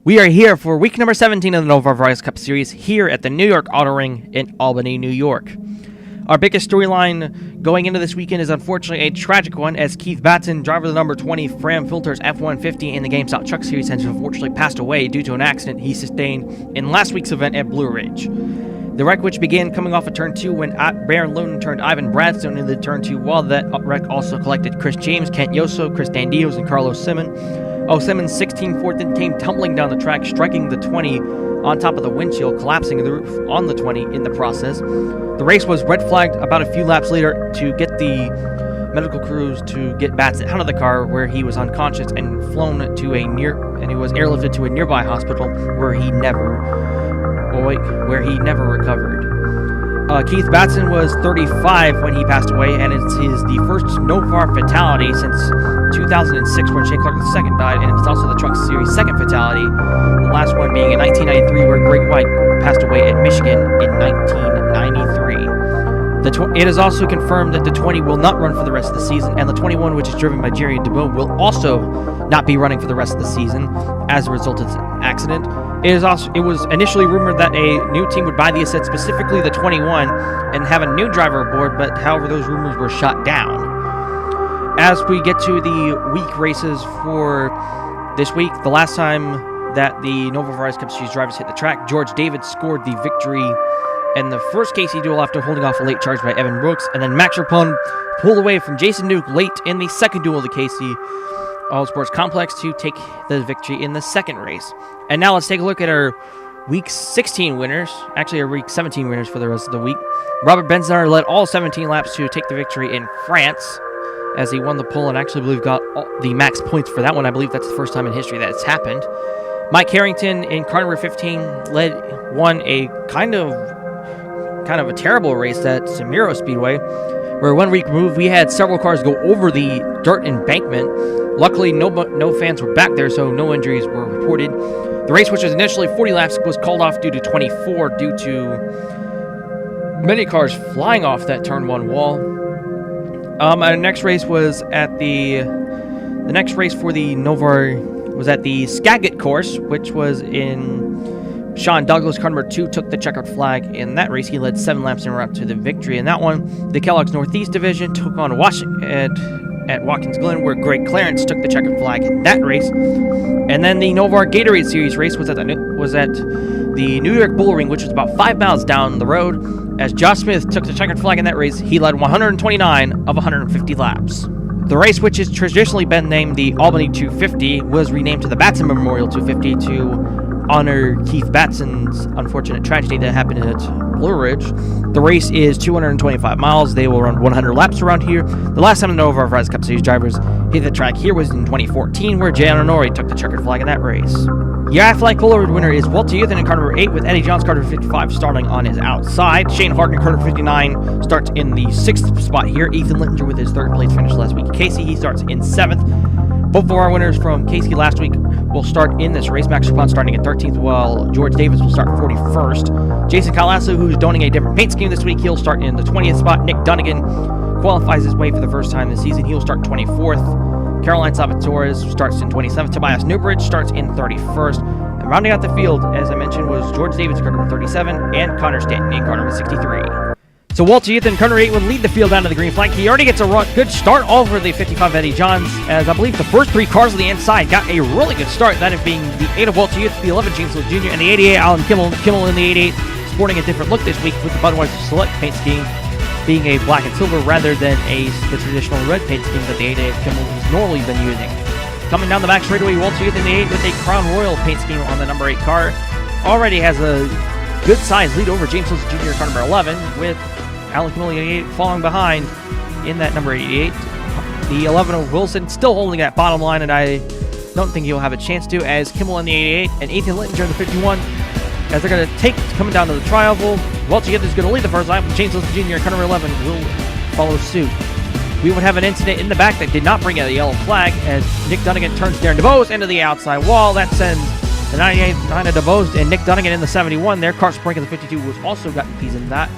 We are here for week number 17 of the NOVAR Cup Series here at the New York Autoring in Albany, New York. Our biggest storyline going into this weekend is unfortunately a tragic one, as Keith Batson, driver of the number 20 Fram Filters F-150 in the GameStop Truck Series, has unfortunately passed away due to an accident he sustained in last week's event at Blue Ridge. The wreck, which began coming off of Turn 2 when Baron Lone turned Ivan Bradstone into Turn 2, while that wreck also collected Chris James, Kent Yoso, Chris Dandios, and Carlos Simon. Simmons' 16-4 then came tumbling down the track, striking the 20 on top of the windshield, collapsing the roof on the 20 in the process. The race was red flagged about a few laps later to get the medical crews to get Batson out of the car, where he was unconscious and flown to he was airlifted to a nearby hospital where he never recovered. Keith Batson was 35 when he passed away, and it's the first NOVAR fatality since 2006 when Shane Clark II died, and it's also the Truck Series' second fatality, the last one being in 1993 where Greg White passed away at Michigan in 1993. It is also confirmed that the 20 will not run for the rest of the season, and the 21, which is driven by Jerry DeBoe, will also not be running for the rest of the season as a result of the accident. It was initially rumored that a new team would buy the asset, specifically the 21, and have a new driver aboard, but however those rumors were shot down. As we get to the week races for this week, the last time that the NOVAR Cup Series drivers hit the track, George David scored the victory in the first Casey duel after holding off a late charge by Evan Brooks, and then Max Rapone pulled away from Jason Duke late in the second duel of the Casey All Sports Complex to take the victory in the second race. And now let's take a look at our Week 16 winners, actually our Week 17 winners for the rest of the week. Robert Benzinar led all 17 laps to take the victory in France, as he won the pole and actually believe got the max points for that one. I believe that's the first time in history that it's happened. Mike Harrington in car number 15 won a kind of a terrible race at Samiro Speedway, where 1 week removed we had several cars go over the dirt embankment. Luckily, no fans were back there, so no injuries were reported. The race, which was initially 40 laps, was called off due to 24 due to many cars flying off that turn 1 wall. Our next race was at the next race for the NOVAR was at the Skagit course, which was in Sean Douglas, car number 2, took the checkered flag in that race. He led 7 laps en route to the victory in that one. The Kellogg's Northeast Division took on Washington at Watkins Glen, where Greg Clarence took the checkered flag in that race. And then the NOVAR Gatorade Series race was at the New York Bull Ring, which was about 5 miles down the road. As Josh Smith took the checkered flag in that race, he led 129 of 150 laps. The race, which has traditionally been named the Albany 250, was renamed to the Batson Memorial 250 to honor Keith Batson's unfortunate tragedy that happened at Blue Ridge. The race is 225 miles. They will run 100 laps around here. The last time the NOVAR Verizon Cup Series drivers hit the track here was in 2014, where Jay Honori took the checkered flag in that race. Your Aflac Polaroid winner is Walter Youth in car number 8, with Eddie Johns, car number 55, starting on his outside. Shane Harden, car number 59, starts in the 6th spot here. Ethan Littinger with his 3rd place finish last week. Casey, he starts in 7th. Both of our winners from Casey last week will start in this race. Max Rapone starting at 13th, while George Davis will start 41st. Jason Calasso, who's donning a different paint scheme this week, he'll start in the 20th spot. Nick Dunnigan qualifies his way for the first time this season. He'll start 24th. Caroline Salvatore starts in 27th. Tobias Newbridge starts in 31st. And rounding out the field, as I mentioned, was George Davis, car number 37, and Connor Stanton in car number 63. So Walter Youth in car number 8 would lead the field down to the green flag. He already gets a good start over the 55 Eddie Johns, as I believe the first 3 cars on the inside got a really good start. That is being the 8 of Walter Youth, the 11 James Hill Jr., and the 88 Alan Kimmel. Kimmel in the 88 sporting a different look this week with the Budweiser Select paint scheme being a black and silver rather than the traditional red paint scheme that the 88 Kimmel has normally been using. Coming down the back straightaway, Walter Youth in the 8 with a Crown Royal paint scheme on the number 8 car. Already has a good size lead over James Hill Jr. car number 11, with Alan Kimmel in the 88 falling behind in that number 88. The 11 of Wilson still holding that bottom line, and I don't think he'll have a chance to, as Kimmel in the 88 and Ethan Littinger in the 51, as they're going to take coming down to the tri-oval. Walter Youth is going to lead the first lap, and James Hill Jr. car number 11 will follow suit. We would have an incident in the back that did not bring out a yellow flag, as Nick Dunnigan turns Darren DeVos into the outside wall. That sends the 98 Nina DeVos and Nick Dunnigan in the 71 there. Cart Sprink in the 52 was also got impeded in that.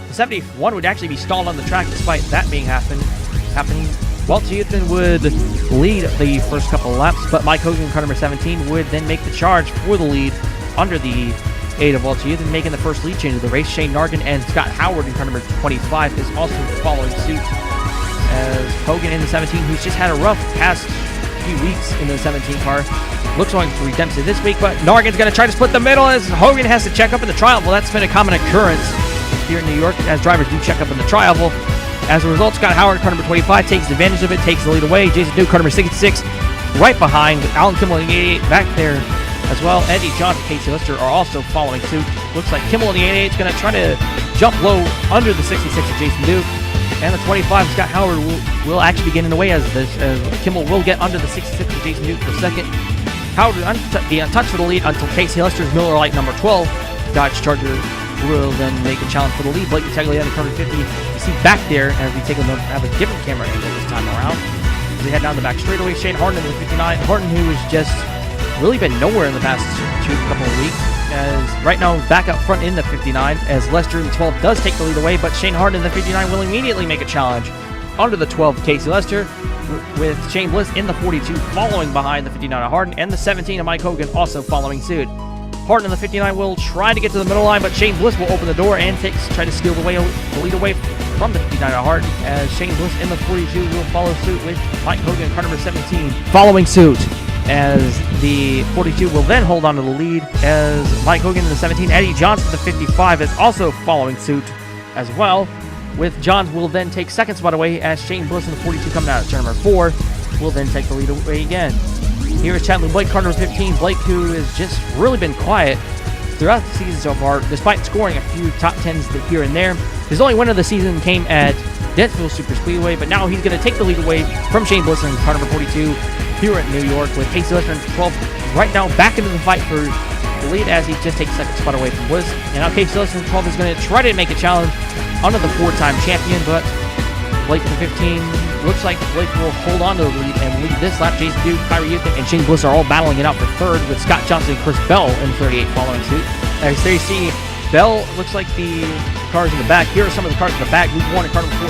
The 71 would actually be stalled on the track despite that being happening. Walter Houston would lead the first couple of laps, but Mike Hogan, car number 17, would then make the charge for the lead under the aid of Walter Houston, making the first lead change of the race. Shane Nargan and Scott Howard in car number 25 is also following suit, as Hogan in the 17, who's just had a rough past few weeks in the 17 car, looks like to redemption this week, but Nargan's going to try to split the middle as Hogan has to check up in the tri-oval. That's been a common occurrence here in New York, as drivers do check up in the tri-oval. As a result, Scott Howard, car number 25, takes advantage of it, takes the lead away. Jason Duke, car number 66, right behind. Alan Kimmel in the 88 back there as well. Eddie Johnson and Casey Lister are also following suit. Looks like Kimmel in the 88 is going to try to jump low under the 66 of Jason Duke. And the 25, Scott Howard, will actually be getting away as Kimmel will get under the 66 of Jason Duke for second. Howard will be untouched for the lead until Casey Lister's Miller Lite number 12. Dodge Charger will then make a challenge for the lead. Blake Tagliani, car number 50. You see back there, as we take a look, have a different camera angle this time around. As we head down the back straightaway, Shane Harden in the 59. Harden, who has just really been nowhere in the past couple of weeks, as right now back up front in the 59, as Lester in the 12 does take the lead away, but Shane Harden in the 59 will immediately make a challenge under the 12 Casey Lester, with Shane Bliss in the 42 following behind the 59 of Harden, and the 17 of Mike Hogan also following suit. Harden in the 59 will try to get to the middle line, but Shane Bliss will open the door and try to steal the lead away from the 59 of Harden, as Shane Bliss in the 42 will follow suit with Mike Hogan, car number 17, following suit. As the 42 will then hold on to the lead, as Mike Hogan in the 17, Eddie Johnson the 55 is also following suit as well, with Johns will then take second spot away, as Shane Bliss in the 42 coming out at turn number 4 will then take the lead away again. Here is Chadley Blake, car number 15. Blake, who has just really been quiet throughout the season so far, despite scoring a few top 10s here and there. His only win of the season came at Dentonville Superspeedway, but now he's going to take the lead away from Shane Bliss in car number 42 here at New York, with Casey Lister in 12 right now back into the fight for the lead, as he just takes second spot away from Bliss. And now Casey Lister in 12 is going to try to make a challenge under the 4-time champion, but Blake in the 15, looks like Blake will hold on to the lead and lead this lap. Jason Duke, Kyrie Eutham, and Shane Bliss are all battling it out for third, with Scott Johnson and Chris Bell in 38 following suit. As there you see, Bell looks like the cars in the back. Here are some of the cars in the back. Luke Warren, car number 14,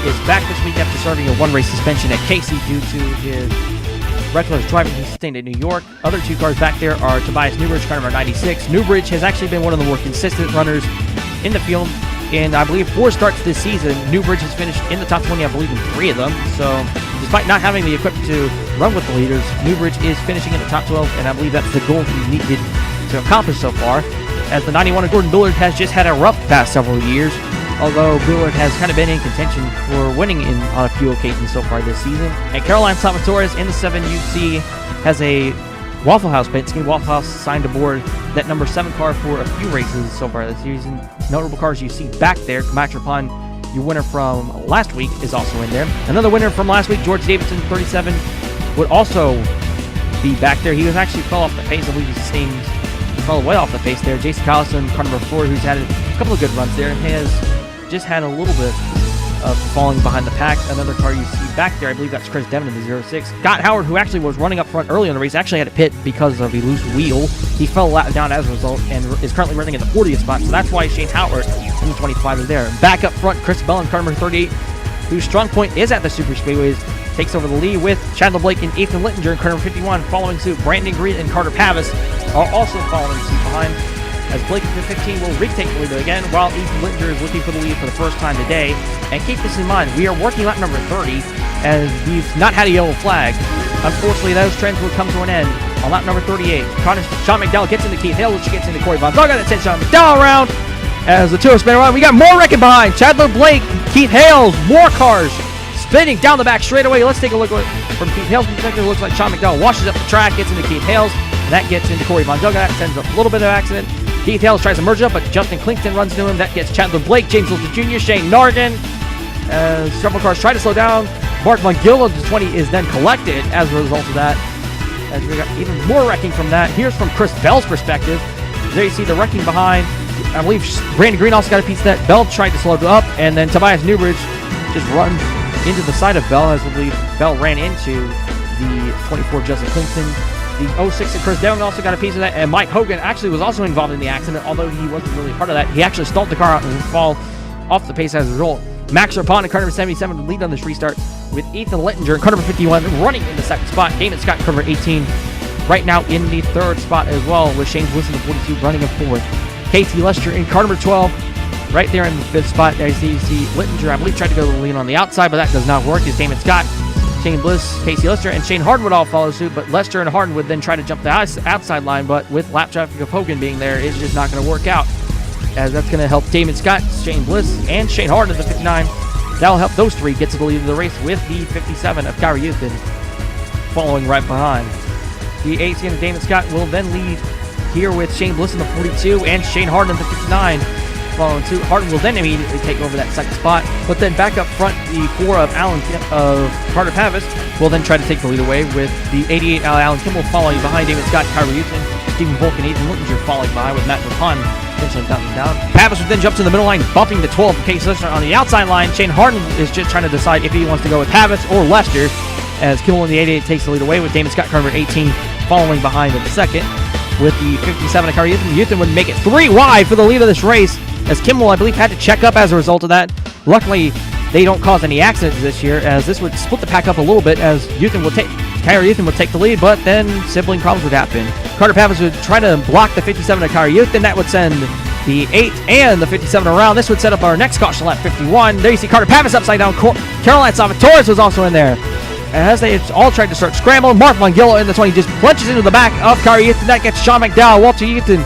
is back this week after serving a one-race suspension at Casey due to his reckless driving he sustained at New York. Other two cars back there are Tobias Newbridge, car number 96. Newbridge has actually been one of the more consistent runners in the field. In, I believe, 4 starts this season, Newbridge has finished in the top 20, I believe, in 3 of them. So, despite not having the equipment to run with the leaders, Newbridge is finishing in the top 12, and I believe that's the goal he's needed to accomplish so far. As the 91 of Gordon Billard has just had a rough past several years, although Billard has kind of been in contention for winning on a few occasions so far this season. And Caroline Salvatore in the 7 UC has a Waffle House paint scheme. Waffle House signed aboard that number 7 car for a few races so far this season. Notable cars you see back there, Comanche Pond, your winner from last week, is also in there. Another winner from last week, George Davidson, 37, would also be back there. He was actually fell off the pace. I believe he fell way off the pace there. Jason Collison, car number 4, who's had a couple of good runs there, has just had a little bit of falling behind the pack. Another car you see back there, I believe that's Chris Devon in the 06. Scott Howard, who actually was running up front early in the race, actually had to pit because of a loose wheel. He fell down as a result and is currently running in the 40th spot, so that's why Shane Howard in the 25 is there. Back up front, Chris Bell in car number 38, whose strong point is at the super speedways, takes over the lead, with Chandler Blake and Ethan Littinger in car number 51 following suit. Brandon Green and Carter Pavis are also following suit behind, as Blake in 15 will retake the lead again, while Ethan Littinger is looking for the lead for the first time today. And keep this in mind, we are working lap number 30, as we've not had a yellow flag. Unfortunately, those trends will come to an end on lap number 38. Sean McDowell gets into Keith Hale, which gets into Corey Von Duggan. That sends Sean McDowell around as the two spin around. We got more wrecking behind. Chandler Blake, Keith Hales, more cars spinning down the back straightaway. Let's take a look from Keith Hales' perspective. It looks like Sean McDowell washes up the track, gets into Keith Hales, and that gets into Corey Von Duggan. That sends up a little bit of accident. Keith Hales tries to merge up, but Justin Clington runs into him. That gets Chandler Blake, James Wilson Jr., Shane Nargan. Several cars try to slow down. Mark Mungill of the 20 is then collected as a result of that. As we got even more wrecking from that. Here's from Chris Bell's perspective. There you see the wrecking behind. I believe Brandon Green also got a piece of that. Bell tried to slow it up, and then Tobias Newbridge just run into the side of Bell, as I believe Bell ran into the 24 Justin Clington. The 06 and Chris Devon also got a piece of that, and Mike Hogan actually was also involved in the accident, although he wasn't really part of that. He actually stalled the car out and fall off the pace as a result. Max Rapon in car number 77 would lead on this restart, with Ethan Littinger in car number 51 running in the second spot. Damon Scott in car number 18 right now in the third spot as well, with Shane Bliss in the 42 running in fourth. Casey Lester in car number 12 right there in the fifth spot. There you see Littinger, I believe, tried to go to the lead on the outside, but that does not work. It's Damon Scott, Shane Bliss, Casey Lester, and Shane Harden would all follow suit, but Lester and Harden would then try to jump the outside line, but with lap traffic of Hogan being there, it's just not going to work out, as that's going to help Damon Scott, Shane Bliss, and Shane Harden at the 59. That'll help those three get to the lead of the race, with the 57 of Kyrie Houston following right behind. The 18 of Damon Scott will then lead here with Shane Bliss in the 42 and Shane Harden in the 59 following suit. Harden will then immediately take over that second spot, but then back up front, the 4 of Carter Pavis will then try to take the lead away, with the 88 Alan Kimball following behind Damon Scott, Kyrie Houston, Stephen Volk, and Ethan Littinger following by, with Matt Rapon eventually down. Pavis would then jump to the middle line, bumping the 12 of Casey Lester on the outside line. Shane Harden is just trying to decide if he wants to go with Pavis or Lester, as Kimball in the 88 takes the lead away, with Damon Scott, car number 18 following behind in second, with the 57 of Kyrie Houston. Houston would make it 3 wide for the lead of this race, as Kimball, I believe, had to check up as a result of that. Luckily, they don't cause any accidents this year, as this would split the pack up a little bit, as Kyrie Houston would take the lead, but then sibling problems would happen. Carter Pavis would try to block the 57 of Kyrie Houston. That would send the 8 and the 57 around. This would set up our next caution lap 51. There you see Carter Pavis upside down. Caroline Salvatore was also in there, as they all tried to start scrambling. Mark Mongillo in the 20 just plunges into the back of Kyrie Houston. That gets Sean McDowell. Walter Houston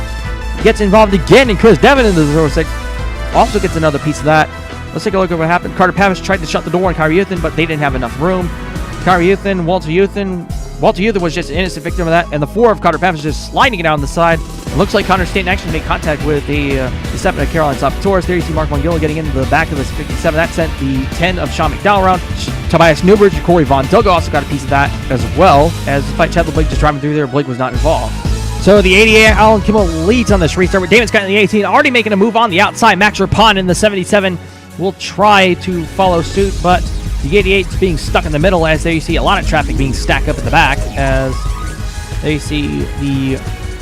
gets involved again, and Chris Devon into the 06 also gets another piece of that. Let's take a look at what happened. Carter Pavis tried to shut the door on Kyrie Houston, but they didn't have enough room. Kyrie Houston, Walter Houston was just an innocent victim of that, and the 4 of Carter Pavis just sliding it down the side. It looks like Connor Stanton actually made contact with the 7 of Caroline Salvatore. There you see Mark Mongillo getting into the back of this 57. That sent the 10 of Sean McDowell around. Tobias Newbridge and Corey Von Dugga also got a piece of that as well, as despite Chadwick Blake just driving through there, Blake was not involved. So the 88 Alan Kimball leads on this restart, with Damon Scott in the 18 already making a move on the outside. Max Rapon in the 77 will try to follow suit, but the 88 is being stuck in the middle, as there you see a lot of traffic being stacked up in the back, as there you see the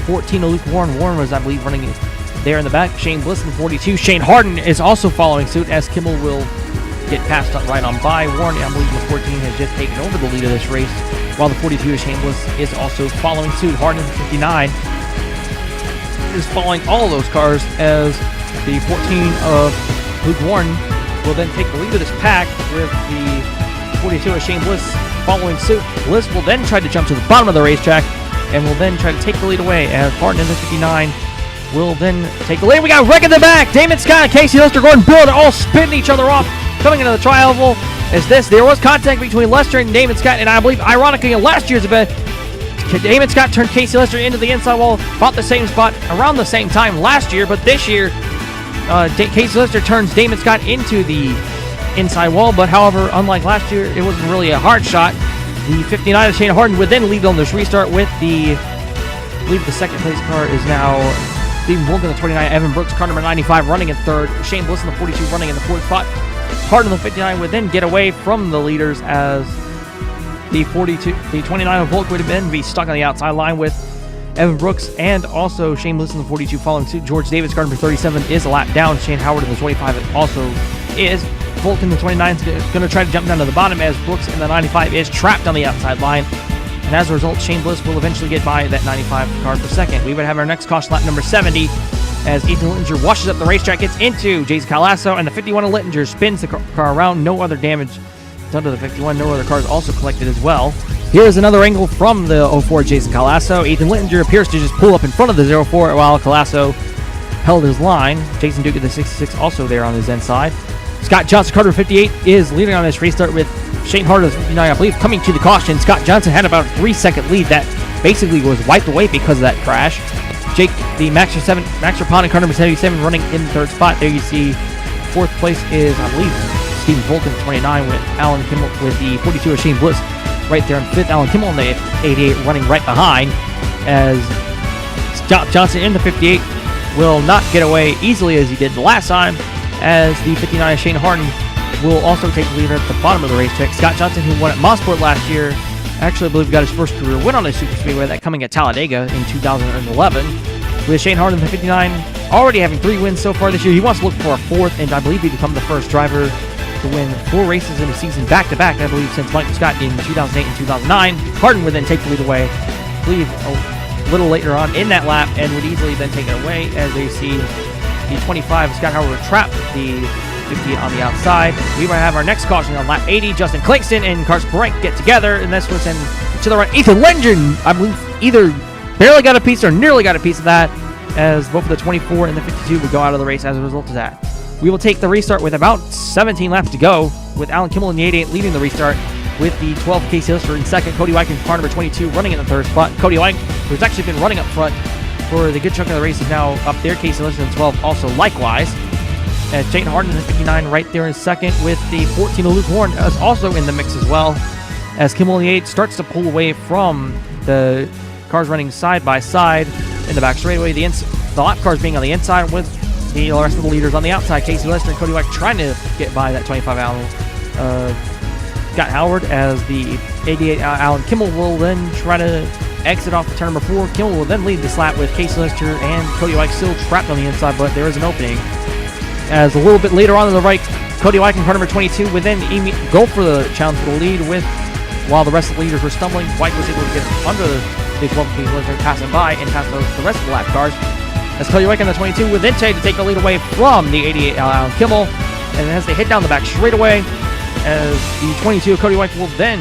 14 of Luke Warren. Warren was, I believe, running there in the back. Shane Bliss in the 42. Shane Harden is also following suit, as Kimball will get passed up right on by. Warren, I believe, the 14 has just taken over the lead of this race, while the 42 of Shane Bliss is also following suit. Harden in the 59 is following all of those cars, as the 14 of Luke Warren will then take the lead of this pack, with the 42 of Shane Bliss following suit. Bliss will then try to jump to the bottom of the racetrack, and will then try to take the lead away, as Harden in the 59 will then take the lead. We got wreck in the back. Damon Scott, Casey Lester, Gordon Bill are all spinning each other off, coming into the tri-oval. There was contact between Lester and Damon Scott, and I believe, ironically, in last year's event, Damon Scott turned Casey Lester into the inside wall about the same spot around the same time last year, but this year, Casey Lester turns Damon Scott into the inside wall, but however, unlike last year, it wasn't really a hard shot. The 59 of Shane Harden would then lead on this restart, with I believe the second place car is now Stephen Volk in the 29, Evan Brooks, car number 95, running in third, Shane Bliss in the 42, running in the fourth spot. Harden in the 59 would then get away from the leaders, as the 29 of Volk would have been be stuck on the outside line, with Evan Brooks and also Shane Bliss in the 42 following suit. George Davis, car number 37, is a lap down. Shane Howard in the 25 also is. Volk in the 29 is going to try to jump down to the bottom, as Brooks in the 95 is trapped on the outside line. And as a result, Shane Bliss will eventually get by that 95 car per second. We would have our next caution lap number 70, as Ethan Littinger washes up the racetrack, gets into Jason Calasso, and the 51 of Littinger spins the car around. No other damage done to the 51. No other cars also collected as well. Here is another angle from the 04 Jason Calasso. Ethan Littinger appears to just pull up in front of the 04, while Calasso held his line. Jason Duke at the 66 also there on his inside. Scott Johnson, Carter 58, is leading on this restart, with Shane Harden, 59, I believe, coming to the caution. Scott Johnson had about a 3-second lead that basically was wiped away because of that crash. Jake, the Max Rapon, car number 77, running in the third spot. There you see fourth place is, I believe, Stephen Volk in the 29, with Alan Kimball, with the 42 of Shane Bliss right there in fifth. Alan Kimball in the 88 running right behind, as Scott Johnson in the 58 will not get away easily as he did the last time, as the 59 of Shane Harden will also take the lead at the bottom of the racetrack. Scott Johnson, who won at Mosport last year, actually, I believe, got his first career win on a superspeedway, that coming at Talladega in 2011. With Shane Harden, the 59, already having 3 wins so far this year. He wants to look for a 4th, and I believe he become the first driver to win 4 races in a season back-to-back, I believe, since Michael Scott in 2008 and 2009. Harden would then take the lead away, I believe, a little later on in that lap, and would easily then take it away as they see the 25, Scott Howard, trap the 50 on the outside. We might have our next caution on lap 80. Justin Kingston and Carson Brink get together, and this was in to the right. Ethan Lindgren, I believe, either barely got a piece or nearly got a piece of that, as both of the 24 and the 52 would go out of the race as a result of that. We will take the restart with about 17 laps to go, with Alan Kimmel in the 88 leading the restart, with the 12 Casey Lister in second, Cody White in car number 22 running in the third spot. Cody White, who's actually been running up front for the good chunk of the race, is now up there. Casey Lister in 12 also likewise. As Shane Harden in 59 right there in second, with the 14 of Luke Warren is also in the mix as well, as Kimmel in the 8 starts to pull away from the cars running side by side in the back straightaway. The lap cars being on the inside, with the rest of the leaders on the outside. Casey Lister and Cody White trying to get by that 25 Alan Scott Howard, as the 88 Alan Kimmel will then try to exit off the turn number 4. Kimmel will then lead this lap with Casey Lister and Cody White still trapped on the inside, but there is an opening. As a little bit later on to the right, Cody White in car number 22 would then go for the challenge for the lead, with, while the rest of the leaders were stumbling, White was able to get under the 12 Casey Lister, passing by and pass the rest of the lap cars. As Cody White in the 22 would then try to take the lead away from the 88 Alan Kimmel, and as they head down the back straightaway, as the 22 Cody White will then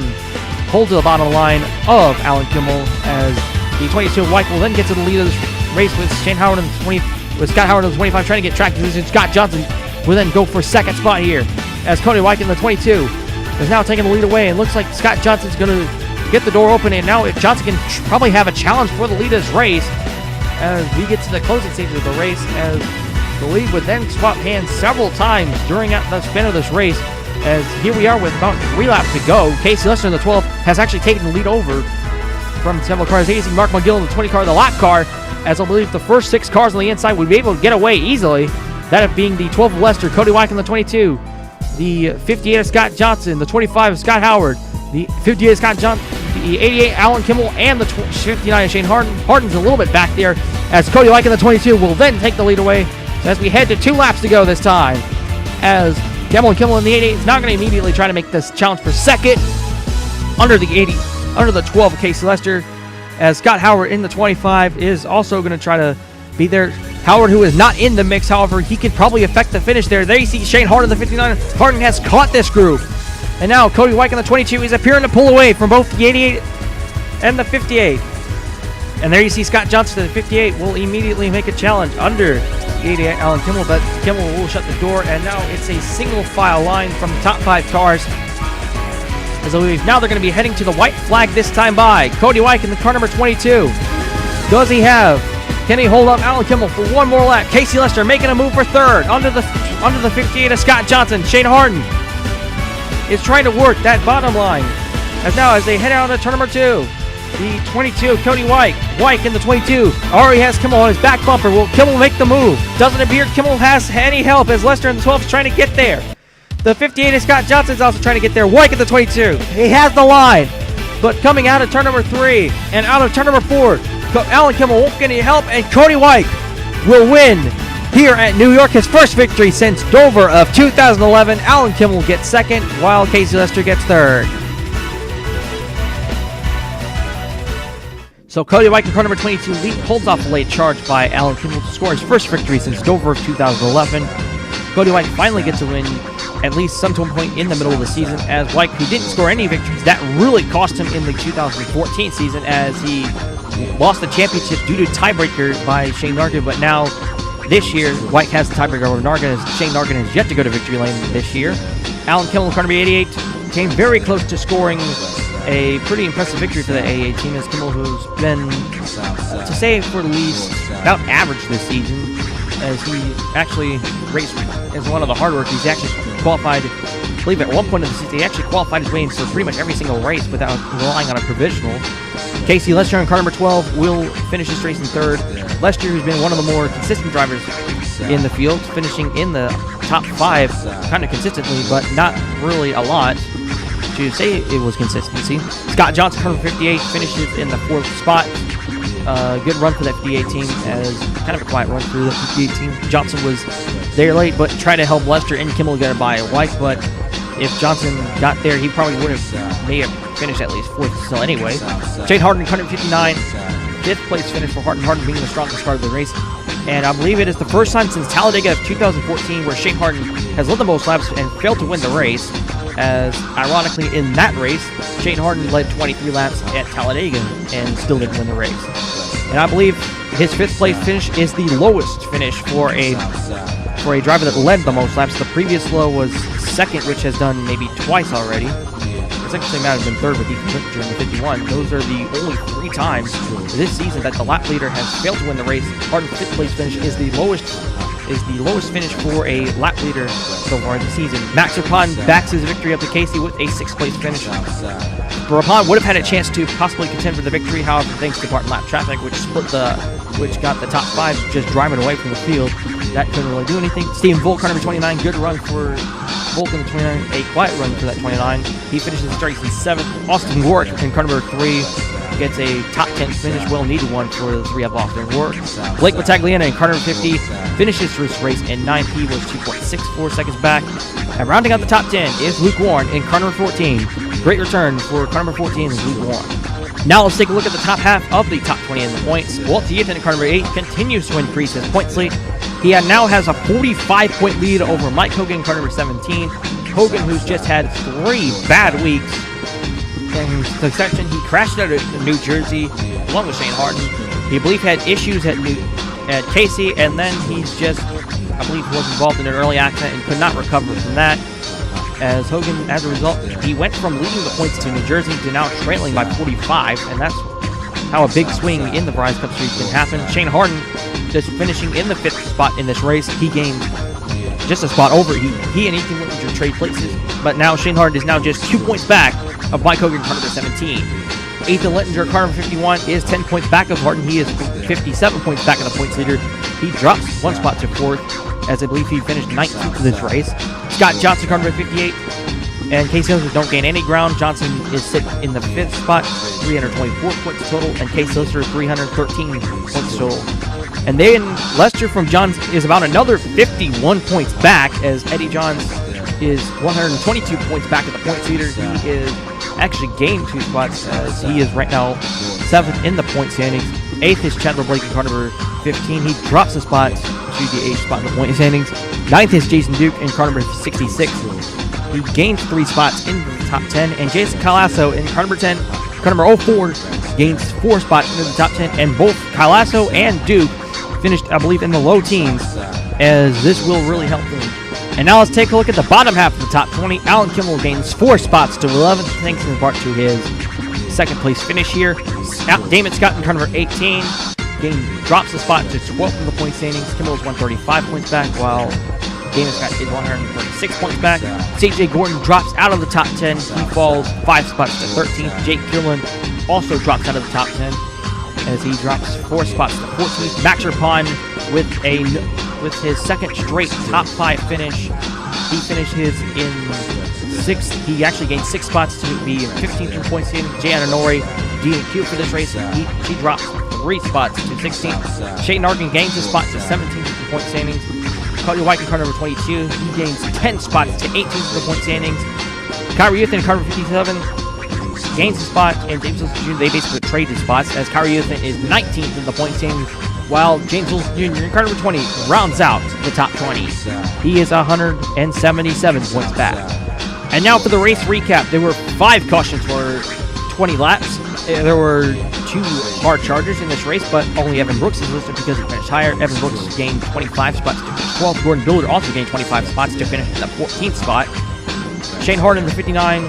hold to the bottom line of Alan Kimmel, as the 22 White will then get to the lead of this race with Shane Howard in the 20. With Scott Howard in the 25 trying to get track position. Scott Johnson will then go for second spot here, as Cody White in the 22 is now taking the lead away, and looks like Scott Johnson's going to get the door open, and now Johnson can probably have a challenge for the lead of this race as we get to the closing stages of the race, as the lead would then swap hands several times during the spin of this race, as here we are with about 3 laps to go. Casey Lister in the 12 has actually taken the lead over from several cars. Hazing Mark McGill in the 20 car, the lap car, as I believe the first 6 cars on the inside would be able to get away easily. That being the 12 of Lester, Cody White in the 22, the 58 of Scott Johnson, the 25 of Scott Howard, the 58 of Scott Johnson, the 88 Alan Kimmel, and the 59 of Shane Harden. Harden's a little bit back there, as Cody White in the 22 will then take the lead away as we head to 2 laps to go this time, as Kimmel in the 88 is not going to immediately try to make this challenge for second under the 12 of Casey Lister, as Scott Howard in the 25 is also going to try to be there. Howard, who is not in the mix, however, he could probably affect the finish there. There you see Shane Harden in the 59. Harden has caught this group. And now Cody White in the 22 is appearing to pull away from both the 88 and the 58. And there you see Scott Johnson in the 58 will immediately make a challenge under the 88 Alan Kimmel, but Kimmel will shut the door, and now it's a single file line from the top 5 cars. As I believe now they're going to be heading to the white flag this time by Cody White in the car number 22. Does he have? Can he hold up Alan Kimmel for one more lap? Casey Lister making a move for third under the 58 of Scott Johnson. Shane Harden is trying to work that bottom line. As they head out to turn number 2, the 22 Cody White. White in the 22 already has Kimmel on his back bumper. Will Kimmel make the move? Doesn't appear Kimmel has any help, as Lister in the 12 is trying to get there. The 58 of Scott Johnson is also trying to get there. White at the 22. He has the line. But coming out of turn number 3 and out of turn number 4, Alan Kimmel won't get any help, and Cody White will win here at New York, his first victory since Dover of 2011. Alan Kimmel gets second, while Casey Lister gets third. So Cody White in car number 22 holds off a late charge by Alan Kimmel to score his first victory since Dover of 2011. Cody White finally gets a win, at least some point in the middle of the season, as White, who didn't score any victories, that really cost him in the 2014 season, as he lost the championship due to tiebreaker by Shane Nargan. But now, this year, White has the tiebreaker over Nargan, as Shane Nargan has yet to go to victory lane this year. Alan Kimmel, car number 88, came very close to scoring a pretty impressive victory for the AA team, as Kimmel, who's been, to say for the least, about average this season, as he actually raced as one of the hard workers. He's actually qualified, I believe at one point in the season, he actually qualified his way in for pretty much every single race without relying on a provisional. Casey Lister in car number 12 will finish this race in third. Lister, who's been one of the more consistent drivers in the field, finishing in the top 5 kind of consistently, but not really a lot to say it was consistency. Scott Johnson, car number 58, finishes in the 4th spot. Good run for that 58 team, as kind of a quiet run through the 58 team. Johnson was there late, but tried to help Lister and Kimmel get by White, but if Johnson got there, he probably may have finished at least 4th still anyway. Shane Harden, 159, 5th place finish for Harden. Harden being the strongest car of the race. And I believe it is the first time since Talladega of 2014 where Shane Harden has led the most laps and failed to win the race. As ironically, in that race, Shane Harden led 23 laps at Talladega and still didn't win the race. And I believe his 5th place finish is the lowest finish for a driver that led the most laps. The previous low was 2nd, which has done maybe twice already. It's actually might have been 3rd with Ethan Linton during the 51. Those are the only 3 times this season that the lap leader has failed to win the race. Harden's 5th place finish is the lowest finish for a lap leader so far in the season. Max Verstappen backs his victory up to Casey with a 6th place finish. Verstappen would have had a chance to possibly contend for the victory, however, thanks to Barton lap traffic, which got the top 5 just driving away from the field. That couldn't really do anything. Steven Volk, car number 29, good run for Volk in the 29, a quiet run for that 29. He finishes the race in 7th. Austin Warwick in car number 3 gets a top 10 finish, well-needed one for the 3 of Austin Warwick. Blake Battagliana in car number 50 finishes his race in 9th. He was 2.64 seconds back. And rounding out the top 10 is Luke Warren in car number 14. Great return for car number 14, Luke Warren. Now let's take a look at the top half of the top 20 in the points. Walt Eaton in car number 8 continues to increase his points lead. He now has a 45-point lead over Mike Hogan in car number 17. Hogan, who's just had 3 bad weeks in succession. He crashed out of New Jersey along with Shane Harden. He, I believe, had issues at Casey, and then he's just, I believe, was involved in an early accident and could not recover from that. As Hogan, as a result, he went from leading the points to New Jersey to now trailing by 45, and that's how a big swing in the Verizon Cup Series can happen. Shane Harden just finishing in the 5th spot in this race. He gained just a spot over. He and Ethan Whittinger trade places, but now Shane Harden is now just 2 points back of Mike Hogan, car number 17. Ethan Littinger, car number 51, is 10 points back of Harden. He is 57 points back of the points leader. He drops 1 spot to 4th, as I believe he finished 19th in this race. Scott Johnson, car number 58, and Casey Lister don't gain any ground. Johnson is sitting in the 5th spot, 324 points total, and Casey Lister 313 points total. And then Lester from Johns is about another 51 points back, as Eddie Johns is 122 points back at the points leader. He is actually gained 2 spots, as he is right now 7th in the point standings. 8th is Chandler Blake in car number 15. He drops a spot to the 8th spot in the point standings. 9th is Jason Duke in car number 66. He gains 3 spots into the top 10. And Jason Calasso in car number 10, car number 04, gains 4 spots into the top 10. And both Calasso and Duke finished, I believe, in the low teens, as this will really help them. And now let's take a look at the bottom half of the top 20. Alan Kimmel gains 4 spots to 11th, thanks in part to his 2nd place finish here. Damon Scott in car number 18 drops the spot to 12th in the point standings. Kimmel is 135 points back, while Damon Scott is 136 points back. CJ Gordon drops out of the top 10. He falls 5 spots to 13th. Jake Killen also drops out of the top 10, as he drops 4 spots to 14th. Max Verstappen with his 2nd straight top 5 finish. He finished his in 6th. He actually gained 6 spots to be 15th in points standings. Jay Ananori DNQ for this race. She drops 3 spots to 16th. Shane Nargan gains a spot to 17th in the point standings. Cody White in car number 22. He gains 10 spots to 18th in the point standings. Kyrie Youth in car number 57 gains a spot, and James Wilson Jr., they basically traded spots, as Kyrie Youth is 19th in the point standings, while James Wilson Jr. in car number 20 rounds out the top 20. He is 177 points back. And now for the race recap. There were 5 cautions for 20 laps. There were 2 hard chargers in this race, but only Evan Brooks is listed because he finished higher. Evan Brooks gained 25 spots to finish 12th. Gordon Billard also gained 25 spots to finish in the 14th spot. Shane Harden, the 59,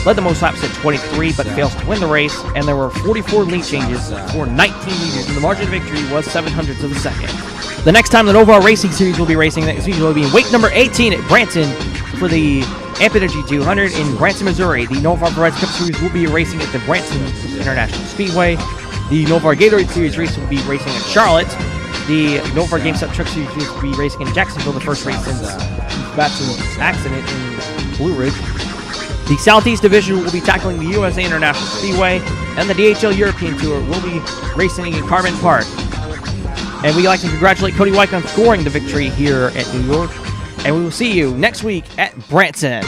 led the most laps at 23, but fails to win the race, and there were 44 lead changes for 19 leaders, and the margin of victory was 7/100ths of a second. The next time the NOVAR Racing Series will be racing next week will be in weight number 18 at Branson for the Amp Energy 200 in Branson, Missouri. The NOVAR Verizon Cup Series will be racing at the Branson International Speedway. The NOVAR Gatorade Series race will be racing at Charlotte. The NOVAR GameStop Truck Series will be racing in Jacksonville, the first race since Batson's accident in Blue Ridge. The Southeast Division will be tackling the USA International Speedway, and the DHL European Tour will be racing in Carmen Park. And we'd like to congratulate Cody White on scoring the victory here at New York. And we will see you next week at Branson.